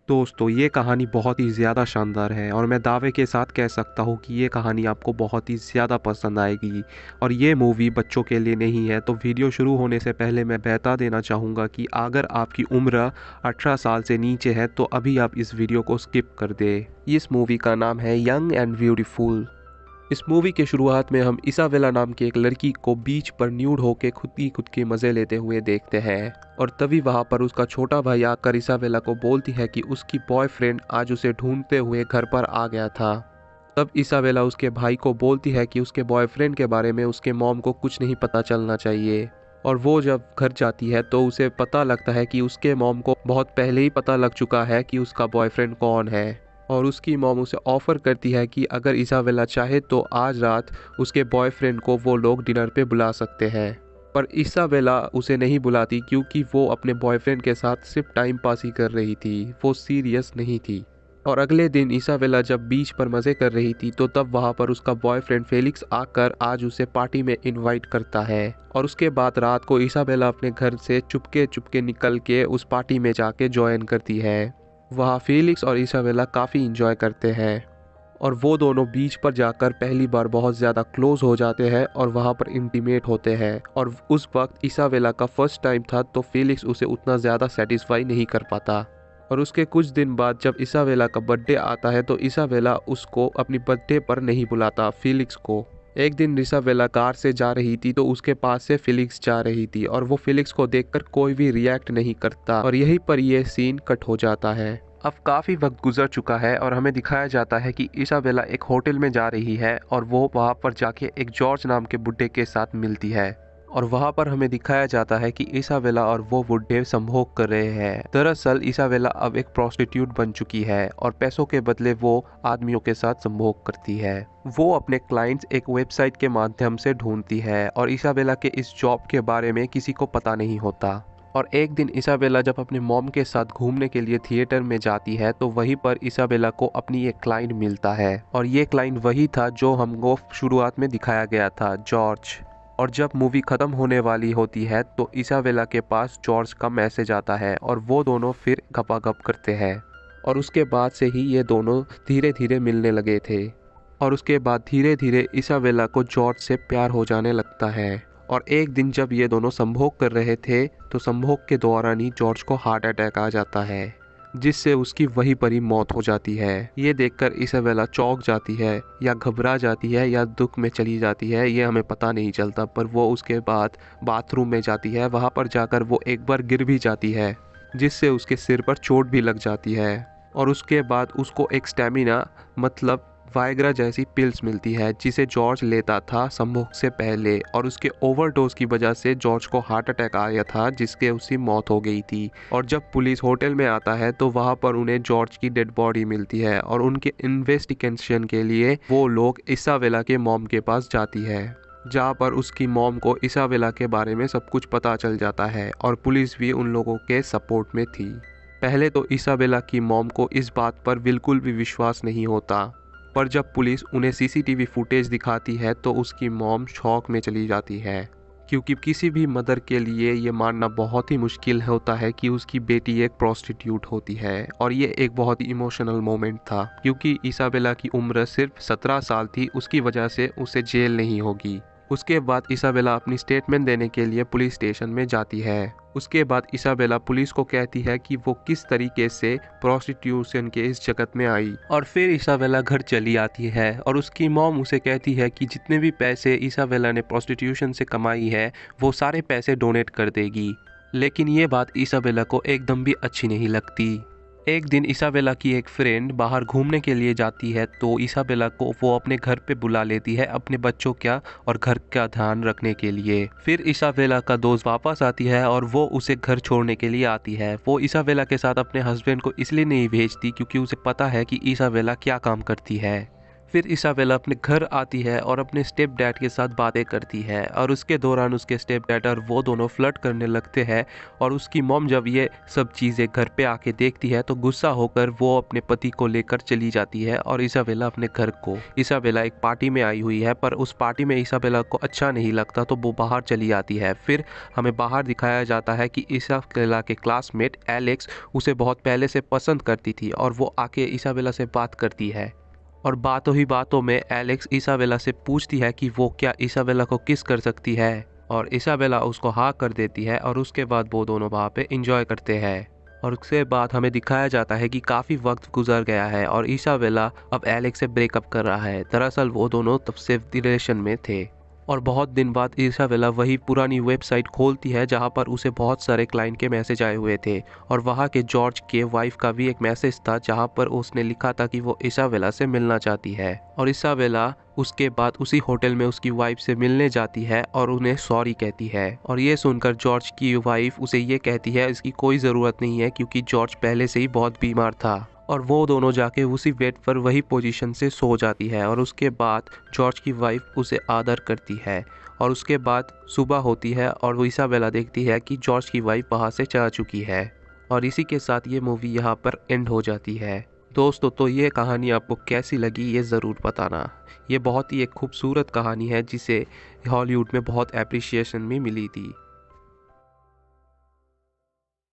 दोस्तों ये कहानी बहुत ही ज़्यादा शानदार है और मैं दावे के साथ कह सकता हूँ कि ये कहानी आपको बहुत ही ज़्यादा पसंद आएगी। और ये मूवी बच्चों के लिए नहीं है। तो वीडियो शुरू होने से पहले मैं बता देना चाहूँगा कि अगर आपकी उम्र 18 साल से नीचे है तो अभी आप इस वीडियो को स्किप कर दें। इस मूवी का नाम है यंग एंड ब्यूटीफुल। इस मूवी के शुरुआत में हम इसाबेला नाम की एक लड़की को बीच पर न्यूड होकर खुद के मज़े लेते हुए देखते हैं। और तभी वहाँ पर उसका छोटा भाई आकर इसाबेला को बोलती है कि उसकी बॉयफ्रेंड आज उसे ढूंढते हुए घर पर आ गया था। तब इसाबेला उसके भाई को बोलती है कि उसके बॉयफ्रेंड के बारे में उसके मॉम को कुछ नहीं पता चलना चाहिए। और वो जब घर जाती है तो उसे पता लगता है कि उसके मॉम को बहुत पहले ही पता लग चुका है कि उसका बॉयफ्रेंड कौन है। और उसकी मॉम उसे ऑफ़र करती है कि अगर इसाबेला चाहे तो आज रात उसके बॉयफ्रेंड को वो लोग डिनर पे बुला सकते हैं। पर इसाबेला उसे नहीं बुलाती क्योंकि वो अपने बॉयफ्रेंड के साथ सिर्फ टाइम पास ही कर रही थी, वो सीरियस नहीं थी। और अगले दिन इसाबेला जब बीच पर मज़े कर रही थी तो तब वहाँ पर उसका बॉयफ्रेंड फेलिक्स आकर आज उसे पार्टी में इनवाइट करता है। और उसके बाद रात को इसाबेला अपने घर से चुपके चुपके निकल के उस पार्टी में जाके ज्वाइन करती है। वहाँ फेलिक्स और इसाबेला काफ़ी इंजॉय करते हैं और वो दोनों बीच पर जाकर पहली बार बहुत ज़्यादा क्लोज हो जाते हैं और वहाँ पर इंटीमेट होते हैं। और उस वक्त इसाबेला का फर्स्ट टाइम था तो फेलिक्स उसे उतना ज़्यादा सेटिस्फाई नहीं कर पाता। और उसके कुछ दिन बाद जब इसाबेला का बर्थडे आता है तो इसाबेला उसको अपनी बर्थडे पर नहीं बुलाता, फेलिक्स को। एक दिन इसाबेला कार से जा रही थी तो उसके पास से फेलिक्स जा रही थी और वो फेलिक्स को देखकर कोई भी रिएक्ट नहीं करता और यहीं पर यह सीन कट हो जाता है। अब काफ़ी वक्त गुजर चुका है और हमें दिखाया जाता है कि इसाबेला एक होटल में जा रही है और वो वहाँ पर जाके एक जॉर्ज नाम के बुड्ढे के साथ मिलती है। और वहाँ पर हमें दिखाया जाता है कि इसाबेला और वो बुड्ढे संभोग कर रहे हैं। दरअसल इसाबेला अब एक प्रोस्टिट्यूट बन चुकी है और पैसों के बदले वो आदमियों के साथ संभोग करती है। वो अपने क्लाइंट्स एक वेबसाइट के माध्यम से ढूंढती है और इसाबेला के इस जॉब के बारे में किसी को पता नहीं होता। और एक दिन इसाबेला जब अपने मॉम के साथ घूमने के लिए थिएटर में जाती है तो वहीं पर इसाबेला को अपनी एक क्लाइंट मिलता है और ये क्लाइंट वही था जो हमको शुरुआत में दिखाया गया था, जॉर्ज। और जब मूवी ख़त्म होने वाली होती है तो इसाबेला के पास जॉर्ज का मैसेज आता है और वो दोनों फिर गपागप करते हैं। और उसके बाद से ही ये दोनों धीरे धीरे मिलने लगे थे और उसके बाद धीरे धीरे इसाबेला को जॉर्ज से प्यार हो जाने लगता है। और एक दिन जब ये दोनों संभोग कर रहे थे तो संभोग के दौरान ही जॉर्ज को हार्ट अटैक आ जाता है जिससे उसकी वहीं पर ही मौत हो जाती है। ये देखकर इसाबेला चौंक जाती है या घबरा जाती है या दुख में चली जाती है, ये हमें पता नहीं चलता। पर वो उसके बाद बाथरूम में जाती है, वहाँ पर जाकर वो एक बार गिर भी जाती है जिससे उसके सिर पर चोट भी लग जाती है। और उसके बाद उसको एक स्टेमिना मतलब वायग्रा जैसी पिल्स मिलती है जिसे जॉर्ज लेता था संभोग से पहले और उसके ओवरडोज की वजह से जॉर्ज को हार्ट अटैक आया था जिसके उसकी मौत हो गई थी। और जब पुलिस होटल में आता है तो वहाँ पर उन्हें जॉर्ज की डेड बॉडी मिलती है और उनके इन्वेस्टिगेशन के लिए वो लोग इसाबेला के मॉम के पास जाती है जहाँ पर उसकी मॉम को इसाबेला के बारे में सब कुछ पता चल जाता है और पुलिस भी उन लोगों के सपोर्ट में थी। पहले तो इसाबेला की मॉम को इस बात पर बिल्कुल भी विश्वास नहीं होता, पर जब पुलिस उन्हें सीसीटीवी फुटेज दिखाती है तो उसकी मॉम शॉक में चली जाती है क्योंकि किसी भी मदर के लिए ये मानना बहुत ही मुश्किल होता है कि उसकी बेटी एक प्रोस्टिट्यूट होती है। और ये एक बहुत ही इमोशनल मोमेंट था क्योंकि इसाबेला की उम्र सिर्फ 17 साल थी, उसकी वजह से उसे जेल नहीं होगी। उसके बाद इसाबेला अपनी स्टेटमेंट देने के लिए पुलिस स्टेशन में जाती है। उसके बाद इसाबेला पुलिस को कहती है कि वो किस तरीके से प्रोस्टिट्यूशन के इस जगत में आई। और फिर इसाबेला घर चली आती है और उसकी मॉम उसे कहती है कि जितने भी पैसे इसाबेला ने प्रोस्टिट्यूशन से कमाई है वो सारे पैसे डोनेट कर देगी। लेकिन ये बात इसाबेला को एकदम भी अच्छी नहीं लगती। एक दिन इसाबेला की एक फ्रेंड बाहर घूमने के लिए जाती है तो इसाबेला को वो अपने घर पे बुला लेती है अपने बच्चों का और घर का ध्यान रखने के लिए। फिर इसाबेला का दोस्त वापस आती है और वो उसे घर छोड़ने के लिए आती है। वो इसाबेला के साथ अपने हस्बैंड को इसलिए नहीं भेजती क्योंकि उसे पता है कि इसाबेला क्या काम करती है। फिर इसाबेला अपने घर आती है और अपने स्टेप डैड के साथ बातें करती है और उसके दौरान उसके स्टेप डैड और वो दोनों फ्लर्ट करने लगते हैं। और उसकी मॉम जब ये सब चीज़ें घर पे आके देखती है तो गुस्सा होकर वो अपने पति को लेकर चली जाती है और इसाबेला अपने घर को। इसाबेला एक पार्टी में आई हुई है पर उस पार्टी में इसाबेला को अच्छा नहीं लगता तो वो बाहर चली आती है। फिर हमें बाहर दिखाया जाता है कि इसाबेला के क्लासमेट एलेक्स उसे बहुत पहले से पसंद करती थी और वो आके इसाबेला से बात करती है। और बातों ही बातों में एलेक्स इसाबेला से पूछती है कि वो क्या इसाबेला को किस कर सकती है और इसाबेला उसको हाँ कर देती है और उसके बाद वो दोनों वहाँ पे इंजॉय करते हैं। और उसके बाद हमें दिखाया जाता है कि काफ़ी वक्त गुजर गया है और इसाबेला अब एलेक्स से ब्रेकअप कर रहा है। दरअसल वो दोनों तब से रिलेशन में थे और बहुत दिन बाद इसाबेला वही पुरानी वेबसाइट खोलती है जहां पर उसे बहुत सारे क्लाइंट के मैसेज आए हुए थे और वहां के जॉर्ज के वाइफ का भी एक मैसेज था जहां पर उसने लिखा था कि वो इसाबेला से मिलना चाहती है। और इसाबेला उसके बाद उसी होटल में उसकी वाइफ से मिलने जाती है और उन्हें सॉरी कहती है। और ये सुनकर जॉर्ज की वाइफ उसे ये कहती है इसकी कोई ज़रूरत नहीं है क्योंकि जॉर्ज पहले से ही बहुत बीमार था। और वो दोनों जाके उसी बेड पर वही पोजीशन से सो जाती है और उसके बाद जॉर्ज की वाइफ उसे आदर करती है। और उसके बाद सुबह होती है और वो इसाबेला देखती है कि जॉर्ज की वाइफ वहाँ से जा चुकी है। और इसी के साथ ये मूवी यहाँ पर एंड हो जाती है। दोस्तों तो ये कहानी आपको कैसी लगी ये ज़रूर बताना। ये बहुत ही एक खूबसूरत कहानी है जिसे हॉलीवुड में बहुत एप्रिसिएशन भी मिली थी।